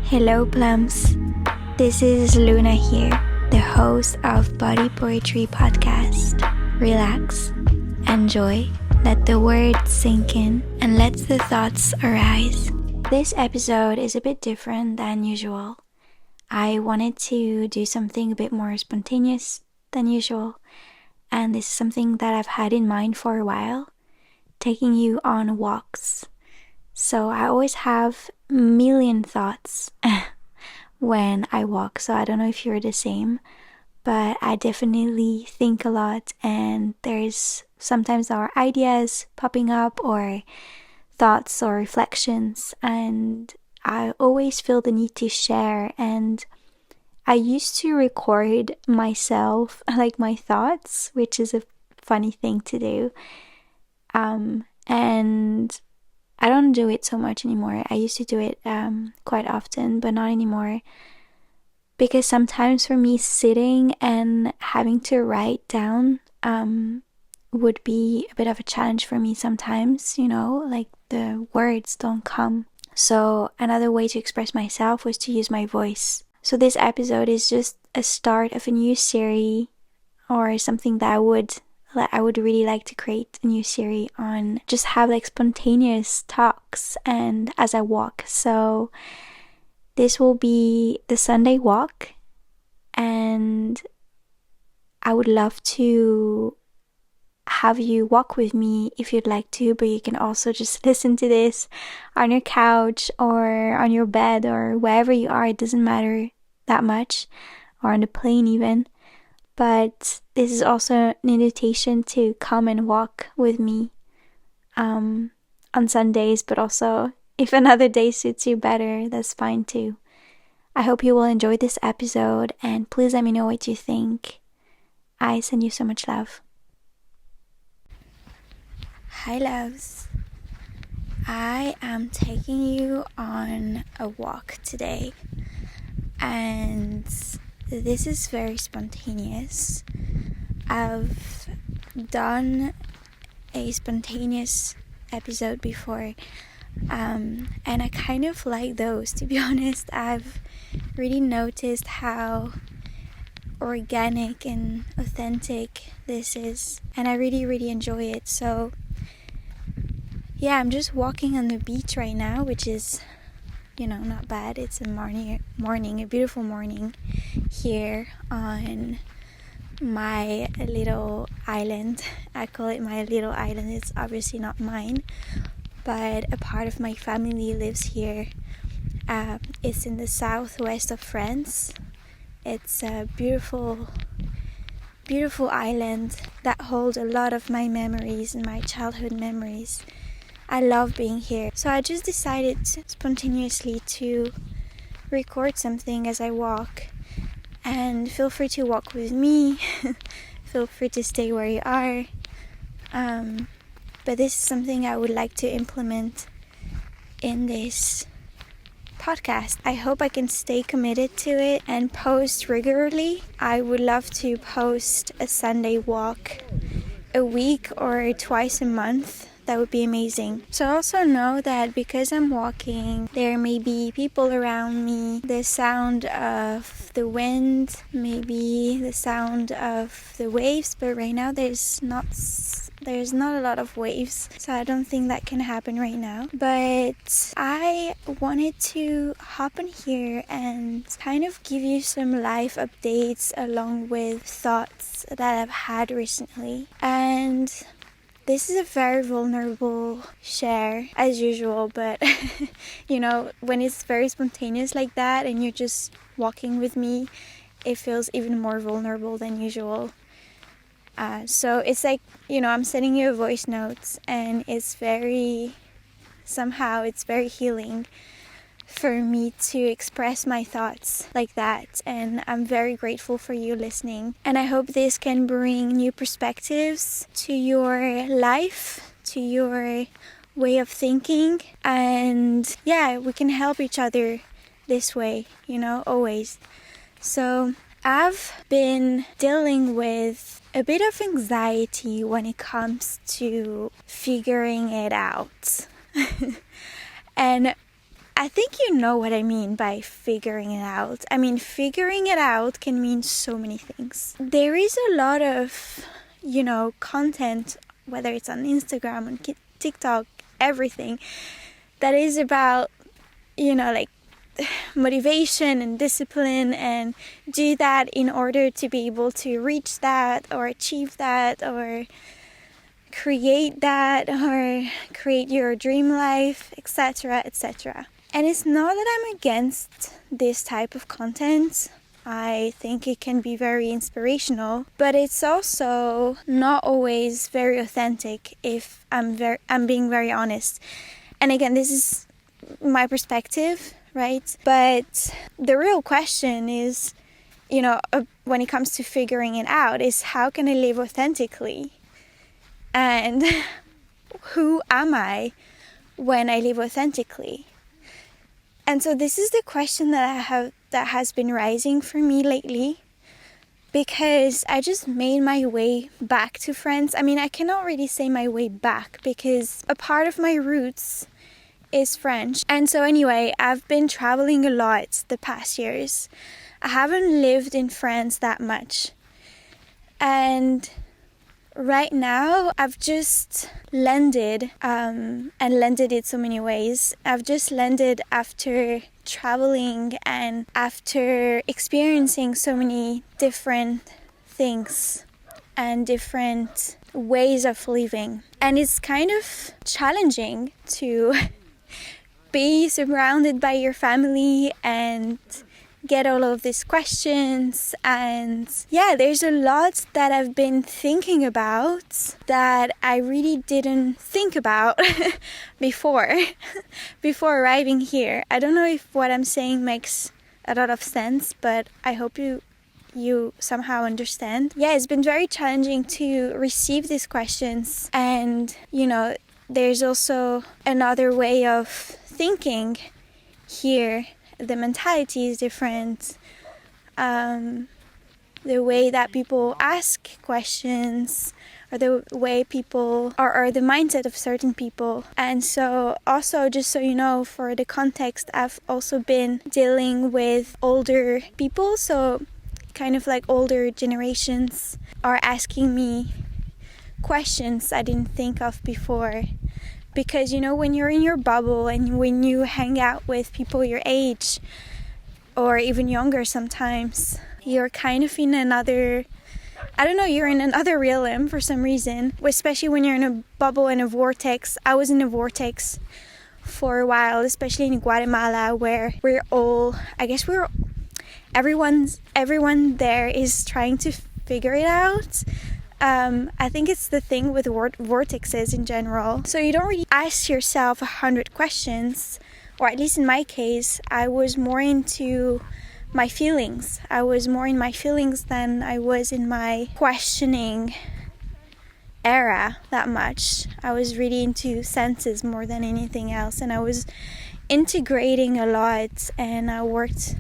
Hello plums, this is Luna here, the host of Body Poetry Podcast. Relax, enjoy, let the words sink in, and let the thoughts arise. This episode is a bit different than usual. I wanted to do something a bit more spontaneous than usual, and this is something that I've had in mind for a while, taking you on walks. So I always have a million thoughts when I walk, so I don't know if you're the same, but I definitely think a lot, and there's sometimes our ideas popping up or thoughts or reflections, and I always feel the need to share. And I used to record myself, like my thoughts, which is a funny thing to do, and I don't do it so much anymore. I used to do it quite often, but not anymore. Because sometimes for me, sitting and having to write down would be a bit of a challenge for me sometimes, like the words don't come. So another way to express myself was to use my voice. So this episode is just a start of a new series, or something that I would really like to create a new series on, just have like spontaneous talks and as I walk. So this will be the Sunday walk, and I would love to have you walk with me if you'd like to, but you can also just listen to this on your couch or on your bed or wherever you are. It doesn't matter that much, or on the plane even. But this is also an invitation to come and walk with me on Sundays, but also if another day suits you better, that's fine too. I hope you will enjoy this episode, and please let me know what you think. I send you so much love. Hi loves. I am taking you on a walk today, and this is very spontaneous. I've done a spontaneous episode before, and I kind of like those, to be honest. I've really noticed how organic and authentic this is, and I really enjoy it. So yeah, I'm just walking on the beach right now, which is not bad. It's a morning, a beautiful morning here on my little island. I call it my little island. It's obviously not mine, but a part of my family lives here. It's in the southwest of France. It's a beautiful island that holds a lot of my memories and my childhood memories. I love being here. So I just decided spontaneously to record something as I walk. And feel free to walk with me. Feel free to stay where you are. But this is something I would like to implement in this podcast. I hope I can stay committed to it and post regularly. I would love to post a Sunday walk a week or twice a month. That would be amazing. So I also know that because I'm walking, there may be people around me, the sound of the wind, maybe the sound of the waves, but right now there's not a lot of waves, so I don't think that can happen right now. But I wanted to hop in here and kind of give you some life updates along with thoughts that I've had recently. And this is a very vulnerable share, as usual, but when it's very spontaneous like that and you're just walking with me, it feels even more vulnerable than usual. So it's like, I'm sending you a voice notes, and it's very healing for me to express my thoughts like that, and I'm very grateful for you listening. And I hope this can bring new perspectives to your life, to your way of thinking, and yeah, we can help each other this way, always. So I've been dealing with a bit of anxiety when it comes to figuring it out. And I think you know what I mean by figuring it out. I mean, figuring it out can mean so many things. There is a lot of, content, whether it's on Instagram, on TikTok, everything, that is about, like motivation and discipline, and do that in order to be able to reach that or achieve that or create that or create your dream life, etc., etc. And it's not that I'm against this type of content. I think it can be very inspirational, but it's also not always very authentic, if I'm being very honest. And again, this is my perspective, right? But the real question is, when it comes to figuring it out, is how can I live authentically? And who am I when I live authentically? And so this is the question that has been rising for me lately, because I just made my way back to France. I mean, I cannot really say my way back, because a part of my roots is French. And so anyway, I've been traveling a lot the past years. I haven't lived in France that much. And right now, I've just landed, and landed in so many ways. I've just landed after traveling and after experiencing so many different things and different ways of living. And it's kind of challenging to be surrounded by your family and get all of these questions. And yeah, there's a lot that I've been thinking about that I really didn't think about before arriving here. I don't know if what I'm saying makes a lot of sense, but I hope you somehow understand. Yeah, it's been very challenging to receive these questions. And there's also another way of thinking here. The mentality is different. The way that people ask questions, or the way people, or the mindset of certain people. And so also, just so you know, for the context, I've also been dealing with older people. So kind of like older generations are asking me questions I didn't think of before. Because, when you're in your bubble and when you hang out with people your age or even younger sometimes, you're kind of in another, you're in another realm for some reason, especially when you're in a bubble and a vortex. I was in a vortex for a while, especially in Guatemala, where everyone there is trying to figure it out. I think it's the thing with vortexes in general. So you don't really ask yourself 100 questions, or at least in my case, I was more into my feelings. I was more in my feelings than I was in my questioning era that much. I was really into senses more than anything else, and I was integrating a lot, and I worked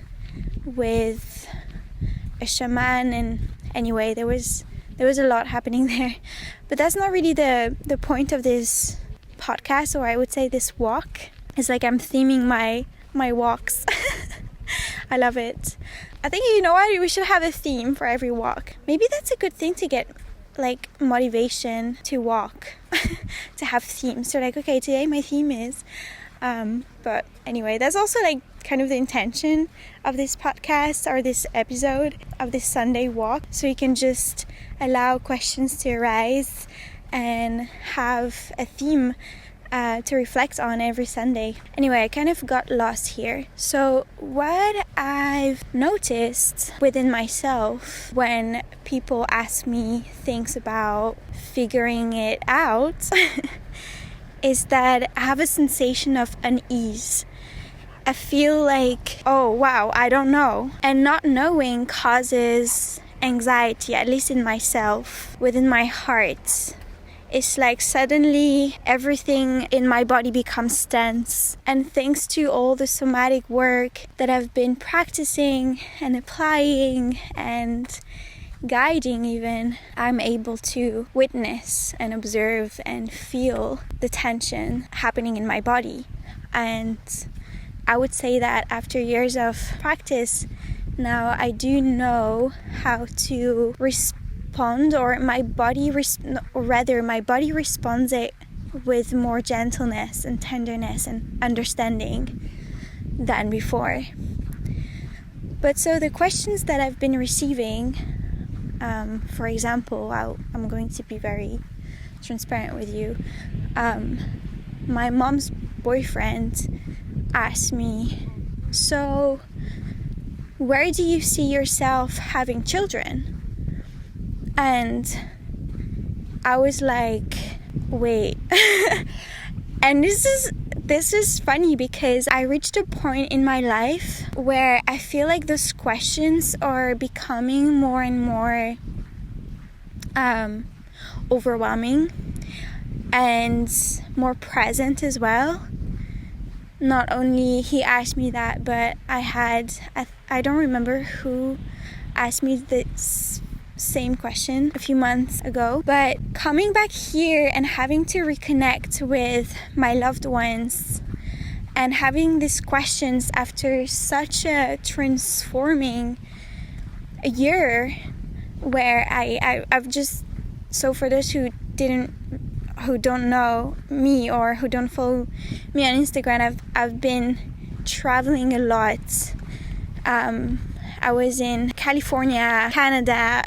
with a shaman, and anyway, there was a lot happening there. But that's not really the point of this podcast, or I would say this walk. It's like I'm theming my walks. I love it. I think, what, we should have a theme for every walk. Maybe that's a good thing to get, like, motivation to walk, to have themes. So like, okay, today my theme is, but anyway, that's also like kind of the intention of this podcast, or this episode of this Sunday walk. So you can just allow questions to arise and have a theme to reflect on every Sunday. Anyway, I kind of got lost here. So what I've noticed within myself when people ask me things about figuring it out is that I have a sensation of unease. I feel like, oh wow, I don't know. And not knowing causes anxiety, at least in myself, within my heart. It's like suddenly everything in my body becomes tense. And thanks to all the somatic work that I've been practicing and applying and guiding even, I'm able to witness and observe and feel the tension happening in my body. And I would say that after years of practice, now I do know how to respond, or my body responds it with more gentleness and tenderness and understanding than before. But so the questions that I've been receiving, for example, I'm going to be very transparent with you. My mom's boyfriend asked me, so where do you see yourself having children? And I was like, wait. And this is funny because I reached a point in my life where I feel like those questions are becoming more and more overwhelming and more present as well. Not only he asked me that, but I don't remember who asked me this same question a few months ago, but coming back here and having to reconnect with my loved ones and having these questions after such a transforming year where I've just, so for those who don't know me or who don't follow me on Instagram, I've been traveling a lot. I was in California, Canada,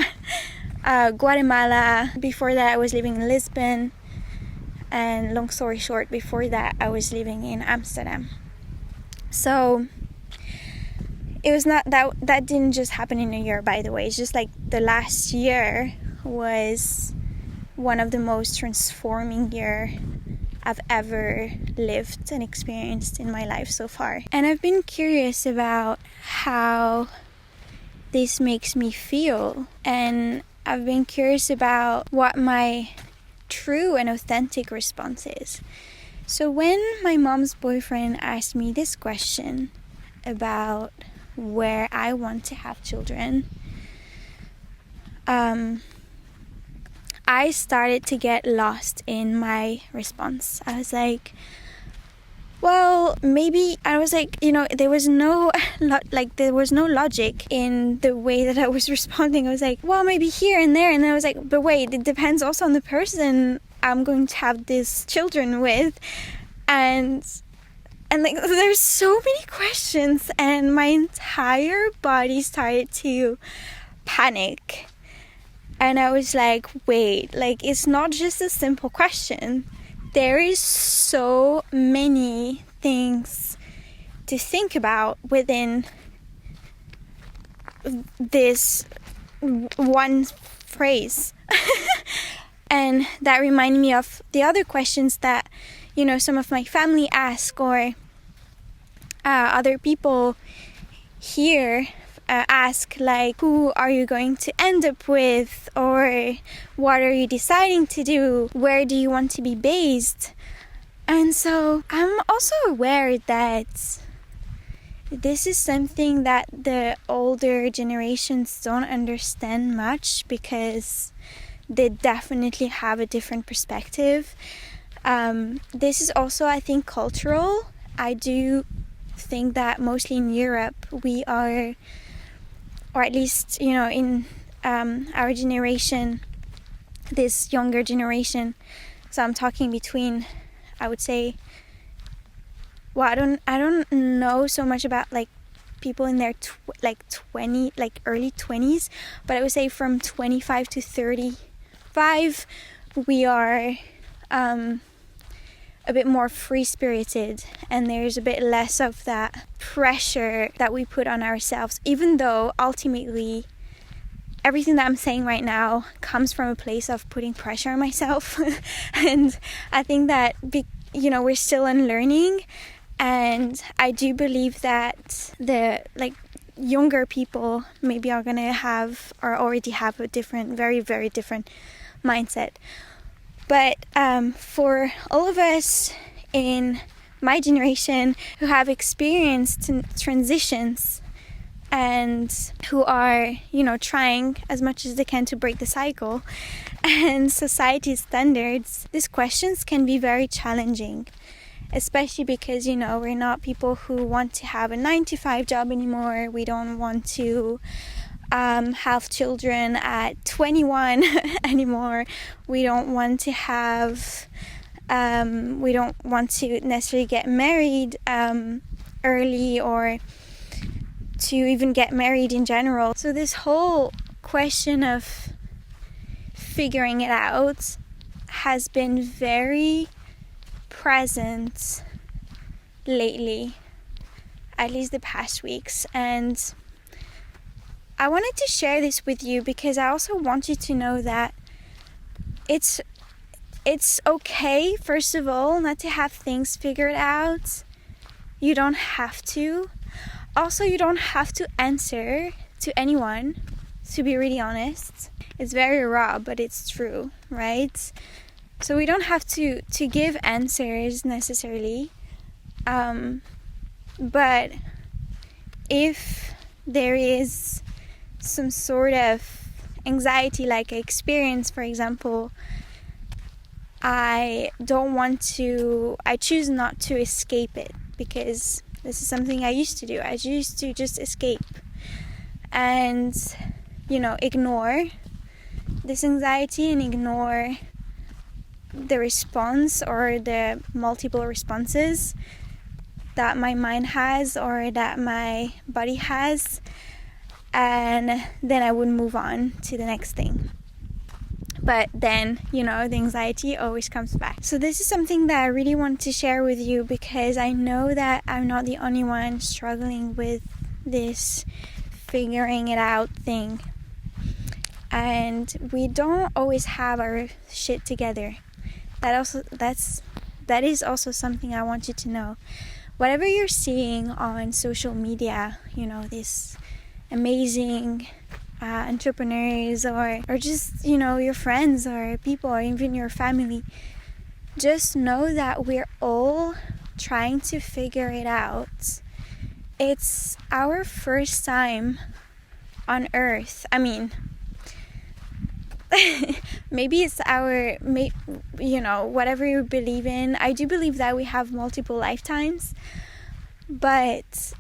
Guatemala. Before that I was living in Lisbon, and long story short, before that I was living in Amsterdam. So it was not that didn't just happen in a year, by the way. It's just like the last year was one of the most transforming year I've ever lived and experienced in my life so far. And I've been curious about how this makes me feel, and I've been curious about what my true and authentic response is. So when my mom's boyfriend asked me this question about where I want to have children, I started to get lost in my response. I was like, well, maybe, I was like, there was no logic in the way that I was responding. I was like, well, maybe here and there. And then I was like, but wait, it depends also on the person I'm going to have these children with. And like, there's so many questions, and my entire body started to panic. And I was like, wait, like, it's not just a simple question. There is so many things to think about within this one phrase. And that reminded me of the other questions that, some of my family ask, or other people here ask, like, who are you going to end up with, or what are you deciding to do, where do you want to be based. And so I'm also aware that this is something that the older generations don't understand much, because they definitely have a different perspective. This is also, I think, cultural. I do think that mostly in Europe we are, or at least, in our generation, this younger generation. So I'm talking between, I would say, well, I don't know so much about like people in their early 20s, but I would say from 25 to 35, we are a bit more free-spirited, and there's a bit less of that pressure that we put on ourselves, even though ultimately everything that I'm saying right now comes from a place of putting pressure on myself. And I think that we're still unlearning, and I do believe that the younger people maybe are gonna have, or already have, a different, very, very different mindset. But for all of us in my generation who have experienced transitions and who are, trying as much as they can to break the cycle and society's standards, these questions can be very challenging. especially because, you know, we're not people who want to have a 9-to-5 job anymore. We don't want to have children at 21 anymore. We don't want to have we don't want to necessarily get married early, or to even get married in general. So this whole question of figuring it out has been very present lately, at least the past weeks, and I wanted to share this with you because I also want you to know that it's okay, first of all, not to have things figured out. You don't have to. Also, you don't have to answer to anyone, to be really honest. It's very raw, but it's true, right? So we don't have to give answers necessarily. But if there is some sort of anxiety like I experience, for example, I choose not to escape it, because this is something I used to do. I used to just escape and, you know, ignore this anxiety and ignore the response or the multiple responses that my mind has or that my body has, and then I would move on to the next thing. But then, you know, the anxiety always comes back. So this is something that I really want to share with you, because I know that I'm not the only one struggling with this figuring it out thing. And we don't always have our shit together. That is also something I want you to know. Whatever you're seeing on social media, you know, this amazing entrepreneurs or just, you know, your friends or people or even your family, just know that we're all trying to figure it out. It's our first time on earth. I mean, maybe it's you know, whatever you believe in. I do believe that we have multiple lifetimes, but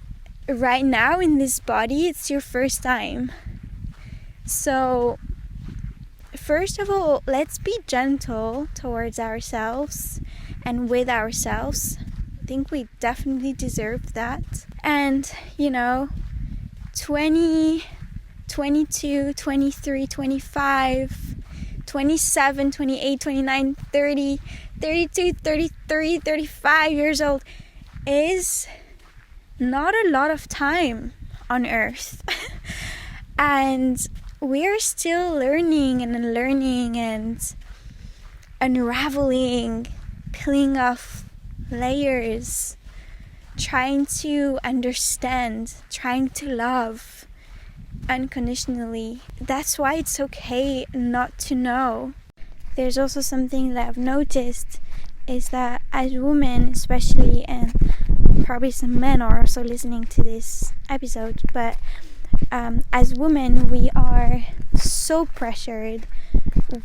right now in this body, it's your first time. So first of all, let's be gentle towards ourselves and with ourselves. I think we definitely deserve that. And, you know, 20, 22, 23, 25, 27, 28, 29, 30, 32, 33, 35 years old is not a lot of time on earth. And we're still learning and unraveling, peeling off layers, trying to understand, trying to love unconditionally. That's why it's okay not to know. There's also something that I've noticed is that as women especially, and probably some men are also listening to this episode, but as women, we are so pressured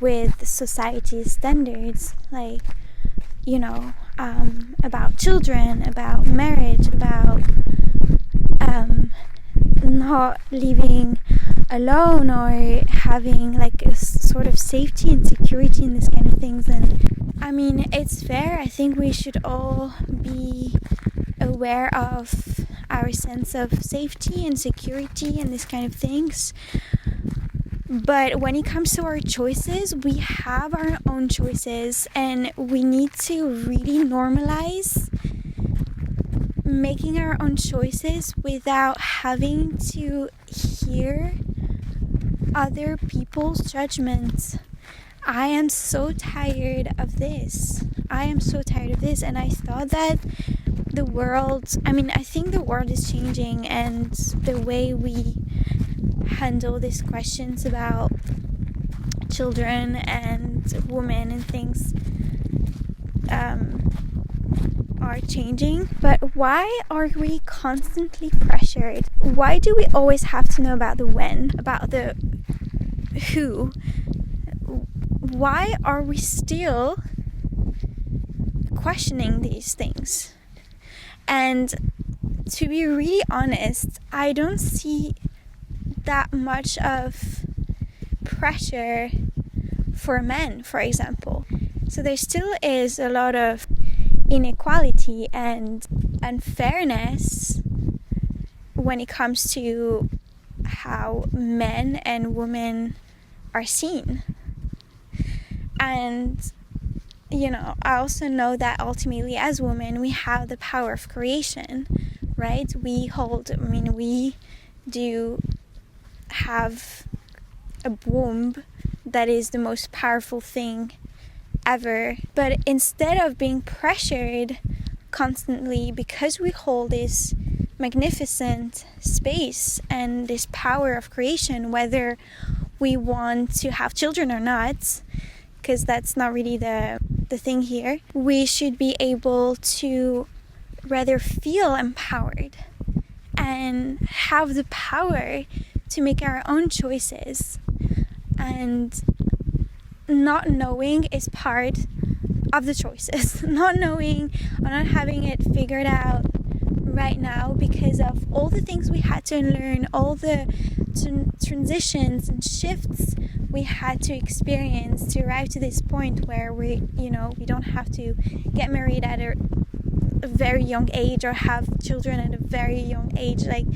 with society's standards, like, you know, about children, about marriage, about not living alone or having like a sort of safety and security in this kind of things. And I mean, it's fair. I think we should all be aware of our sense of safety and security and this kind of things. But when it comes to our choices, we have our own choices, and we need to really normalize making our own choices without having to hear other people's judgments. I am so tired of this. And I thought that I think the world is changing, and the way we handle these questions about children and women and things are changing. But why are we constantly pressured? Why do we always have to know about the when, about the who? Why are we still questioning these things. And to be really honest, I don't see that much of pressure for men, for example. So there still is a lot of inequality and unfairness when it comes to how men and women are seen. And I also know that ultimately as women we have the power of creation, right? We do have a womb that is the most powerful thing ever. But instead of being pressured constantly because we hold this magnificent space and this power of creation, whether we want to have children or not, because that's not really the thing here, we should be able to rather feel empowered and have the power to make our own choices. And not knowing is part of the choices. Not knowing or not having it figured out right now because of all the things we had to learn, all the transitions and shifts we had to experience to arrive to this point where we don't have to get married at a very young age or have children at a very young age. Like,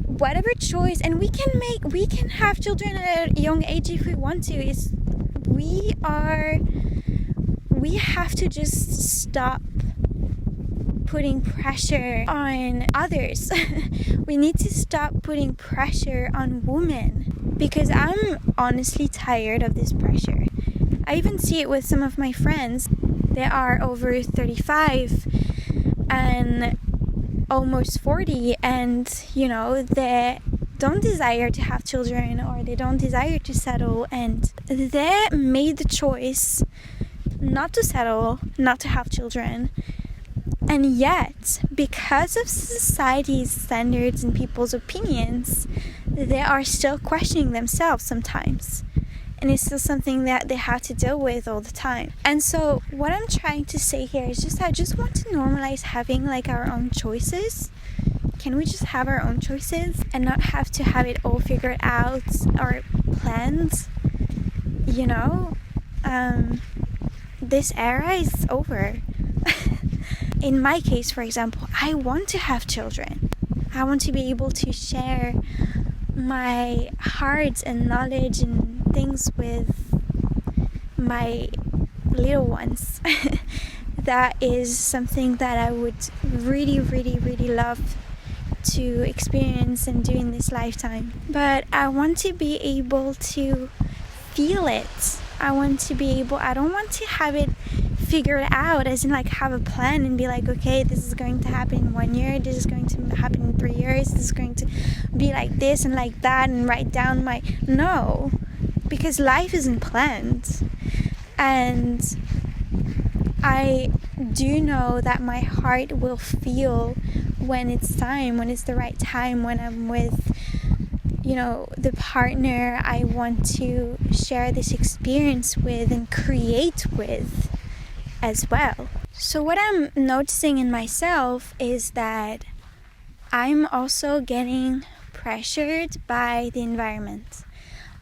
whatever choice, and we can have children at a young age if we want to. We have to just stop putting pressure on others. We need to stop putting pressure on women, because I'm honestly tired of this pressure. I even see it with some of my friends. They are over 35 and almost 40, and they don't desire to have children, or they don't desire to settle, and they made the choice not to settle, not to have children. And yet, because of society's standards and people's opinions, they are still questioning themselves sometimes. And it's still something that they have to deal with all the time. And so what I'm trying to say here is I just want to normalize having our own choices. Can we just have our own choices and not have to have it all figured out or planned? This era is over. In my case, for example, I want to have children. I want to be able to share my heart and knowledge and things with my little ones. That is something that I would really, really, really love to experience and do in this lifetime. But I want to be able to feel it. I don't want to have it figured out, as in have a plan and be okay, this is going to happen in 1 year, this is going to happen in 3 years, this is going to be like this and like that, and write down no, because life isn't planned. And I do know that my heart will feel when it's time, when it's the right time, when I'm with the partner I want to share this experience with and create with as well. So what I'm noticing in myself is that I'm also getting pressured by the environment.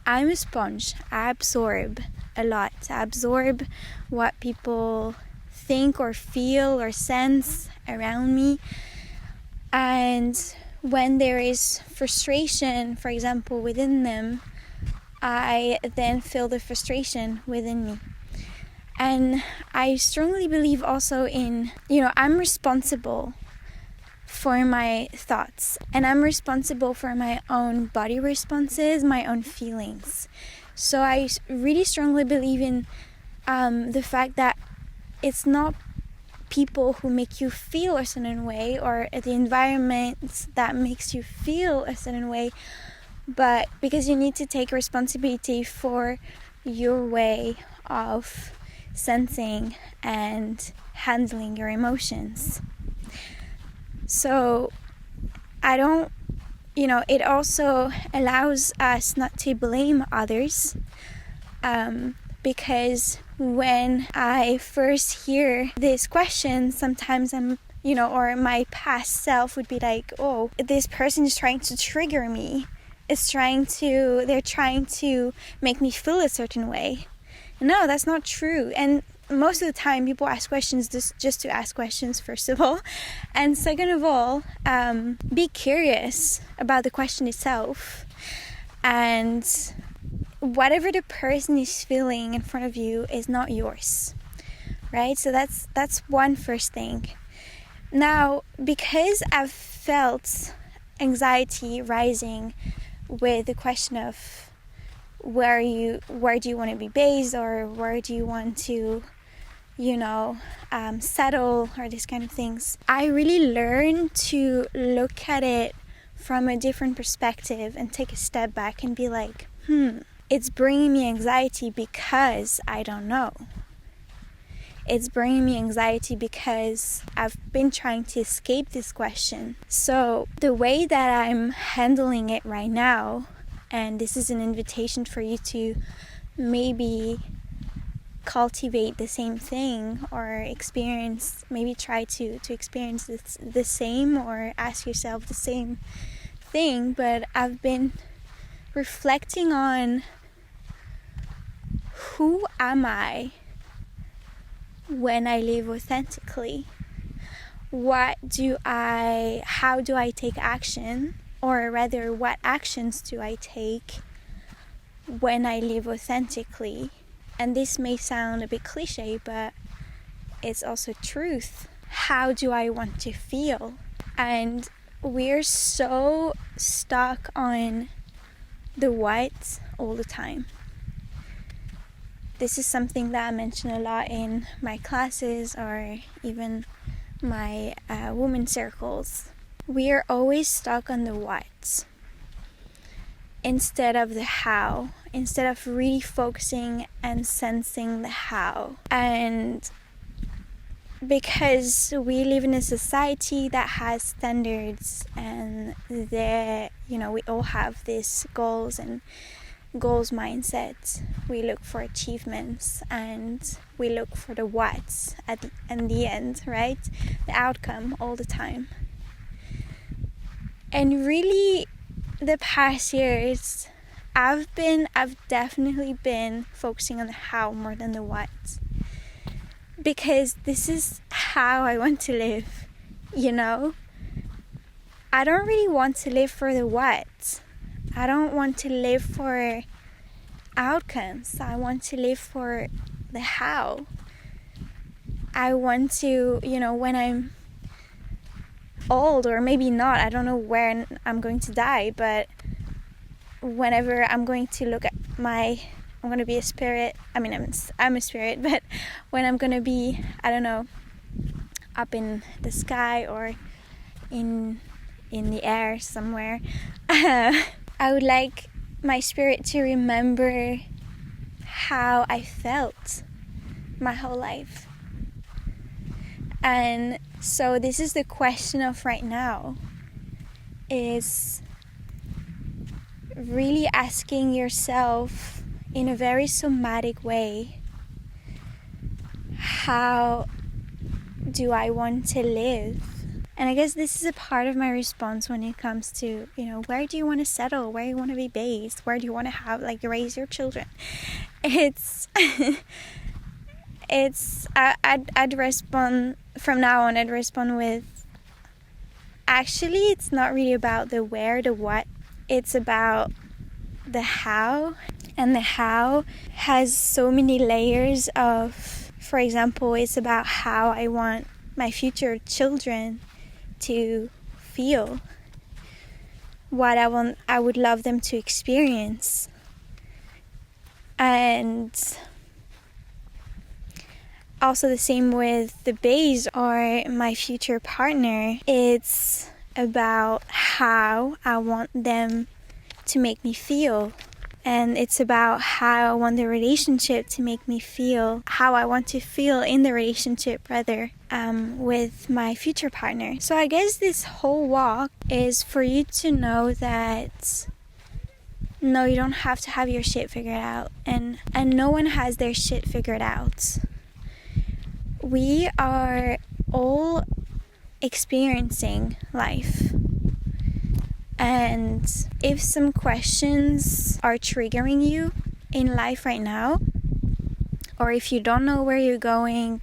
I'm a sponge. I absorb a lot. I absorb what people think or feel or sense around me. And when there is frustration, for example, within them, I then feel the frustration within me. And I strongly believe also in, I'm responsible for my thoughts, and I'm responsible for my own body responses, my own feelings. So I really strongly believe in the fact that it's not people who make you feel a certain way or the environment that makes you feel a certain way, but because you need to take responsibility for your way of sensing and handling your emotions. So it also allows us not to blame others, because when I first hear this question, sometimes or my past self would be like, oh, this person is trying to trigger me. They're trying to make me feel a certain way. No, that's not true. And most of the time people ask questions just to ask questions, first of all. And second of all, be curious about the question itself. And whatever the person is feeling in front of you is not yours, right? So that's one first thing. Now, because I've felt anxiety rising with the question of where do you want to be based, or where do you want to settle, or these kind of things, I really learned to look at it from a different perspective and take a step back and be like, it's bringing me anxiety because I don't know. It's bringing me anxiety because I've been trying to escape this question. So the way that I'm handling it right now, and this is an invitation for you to maybe cultivate the same thing, or maybe try to experience the same, or ask yourself the same thing. But I've been reflecting on, who am I when I live authentically? How do I take action, or rather, what actions do I take when I live authentically? And this may sound a bit cliche, but it's also truth. How do I want to feel? And we're so stuck on the what all the time. This is something that I mention a lot in my classes, or even my women circles. We are always stuck on the what instead of the how, instead of really focusing and sensing the how. And because we live in a society that has standards, and we all have these goals mindset. We look for achievements, and we look for the what's at the end, right? The outcome all the time. And really, the past years, I've definitely been focusing on the how more than the what, because this is how I want to live. I don't really want to live for the what. I don't want to live for outcomes. I want to live for the how. I want to, when I'm old, or maybe not, I don't know when I'm going to die, but whenever I'm going to look at I'm going to be a spirit. I mean, I'm a spirit, but when I'm going to be, I don't know, up in the sky, or in the air somewhere, I would like my spirit to remember how I felt my whole life. And so this is the question of right now, is really asking yourself in a very somatic way, how do I want to live? And I guess this is a part of my response when it comes to, where do you want to settle? Where do you want to be based? Where do you want to raise your children? I'd respond, from now on, I'd respond with, actually, it's not really about the where, the what. It's about the how. And the how has so many layers of, for example, it's about how I want my future children to feel, what I would love them to experience. And also the same with the base, or my future partner. It's about how I want them to make me feel. And it's about how I want the relationship to make me feel, how I want to feel in the relationship, with my future partner. So I guess this whole walk is for you to know that no, you don't have to have your shit figured out, and no one has their shit figured out. We are all experiencing life, and if some questions are triggering you in life right now, or if you don't know where you're going,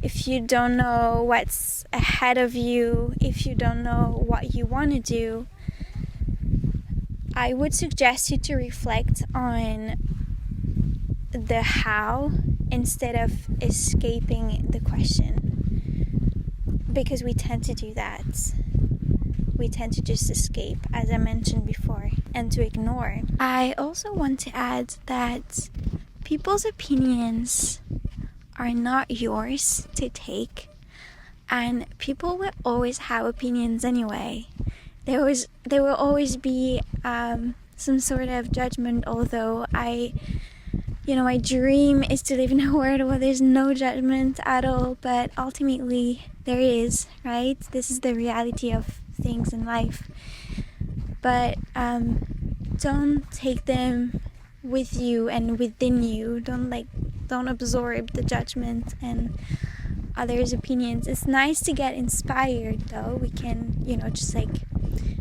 if you don't know what's ahead of you, if you don't know what you want to do, I would suggest you to reflect on the how instead of escaping the question, because we tend to do that. We tend to just escape, as I mentioned before, and to ignore. I also want to add that people's opinions are not yours to take, and people will always have opinions anyway. There will always be some sort of judgment, although my dream is to live in a world where there's no judgment at all, but ultimately there is, right? This is the reality of things in life. But don't take them with you and within you. Don't absorb the judgment and others' opinions. It's nice to get inspired, though. We can, just like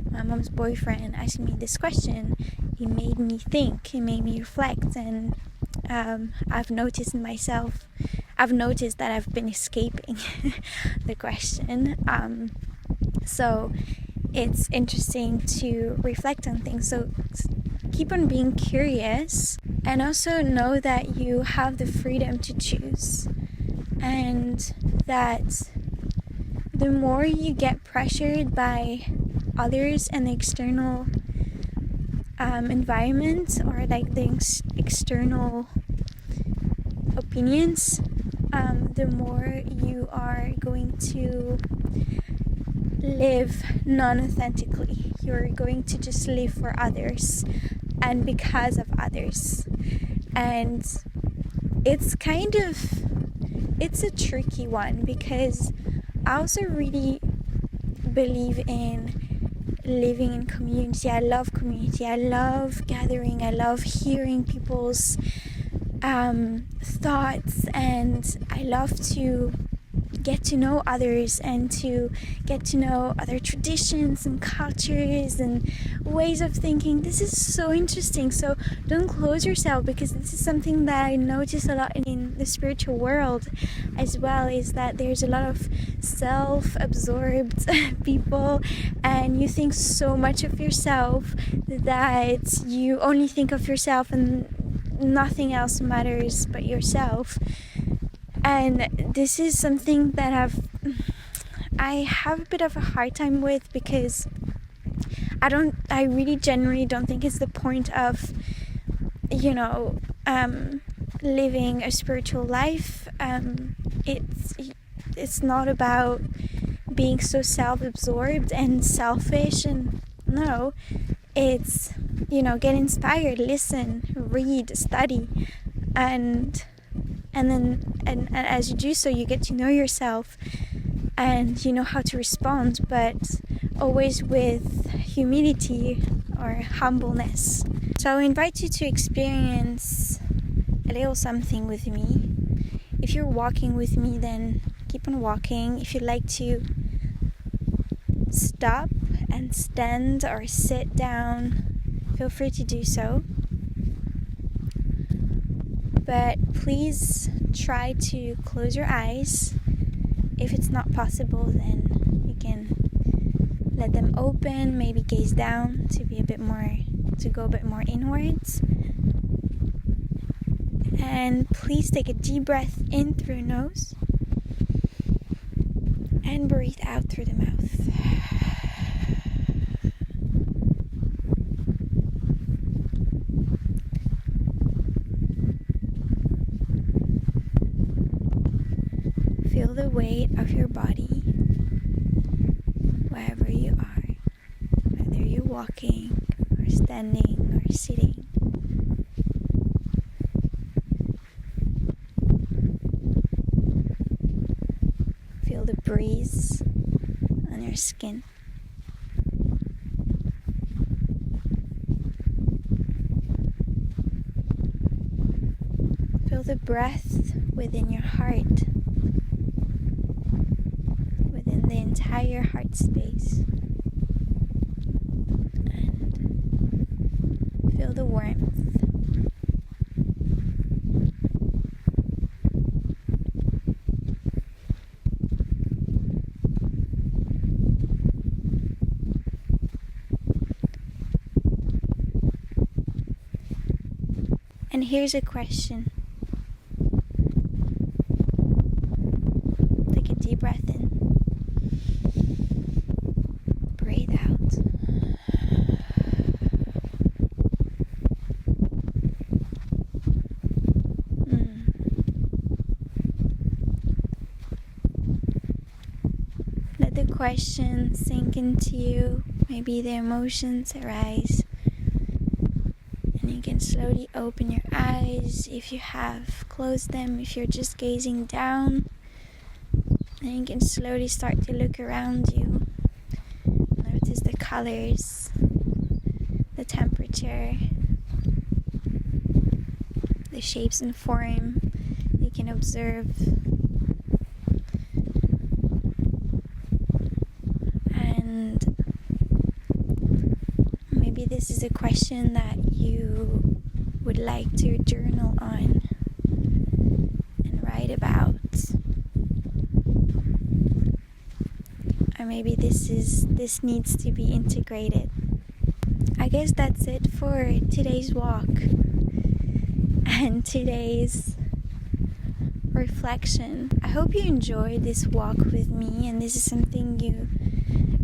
my mom's boyfriend asking me this question, he made me think, he made me reflect, and I've noticed that I've been escaping the question. So it's interesting to reflect on things. So keep on being curious, and also know that you have the freedom to choose, and that the more you get pressured by others and the external environment, or like the external opinions, the more you are going to live non-authentically. You're going to just live for others and because of others. And it's a tricky one, because I also really believe in living in community. I love community. I love gathering. I love hearing people's thoughts, and I love to get to know others and to get to know other traditions and cultures and ways of thinking. This is so interesting. So don't close yourself, because this is something that I notice a lot in the spiritual world as well, is that there's a lot of self-absorbed people, and you think so much of yourself that you only think of yourself and nothing else matters but yourself. And this is something that I have a bit of a hard time with, because I really genuinely don't think it's the point of living a spiritual life. It's not about being so self-absorbed and selfish, and no, it's get inspired, listen, read, study, and as you do so, you get to know yourself, and you know how to respond, but always with humility or humbleness. So I invite you to experience a little something with me. If you're walking with me, then keep on walking. If you'd like to stop and stand or sit down, feel free to do so. But please try to close your eyes. If it's not possible, then you can let them open, maybe gaze down to go a bit more inwards. And please take a deep breath in through your nose and breathe out through the mouth. Feel the weight of your body wherever you are, whether you're walking or standing or sitting. Feel the breeze on your skin. Feel the breath within your heart, within the entire heart space. And feel the warmth. And here's a question. Take a deep breath in. Breathe out. Let the question sink into you. Maybe the emotions arise. And you can slowly open your eyes if you have closed them. If you're just gazing down, then you can slowly start to look around you. Notice the colors, the temperature, the shapes and form you can observe. And maybe this is a question that you would like to journal on and write about. Or maybe this needs to be integrated. I guess that's it for today's walk and today's reflection. I hope you enjoyed this walk with me, and this is something you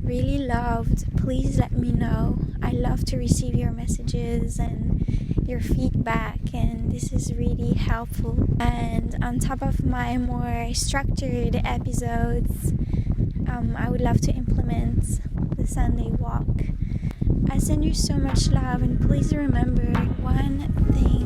really loved. Please let me know. I love to receive your messages and your feedback, and this is really helpful. And on top of my more structured episodes, I would love to implement the Sunday walk. I send you so much love, and please remember one thing.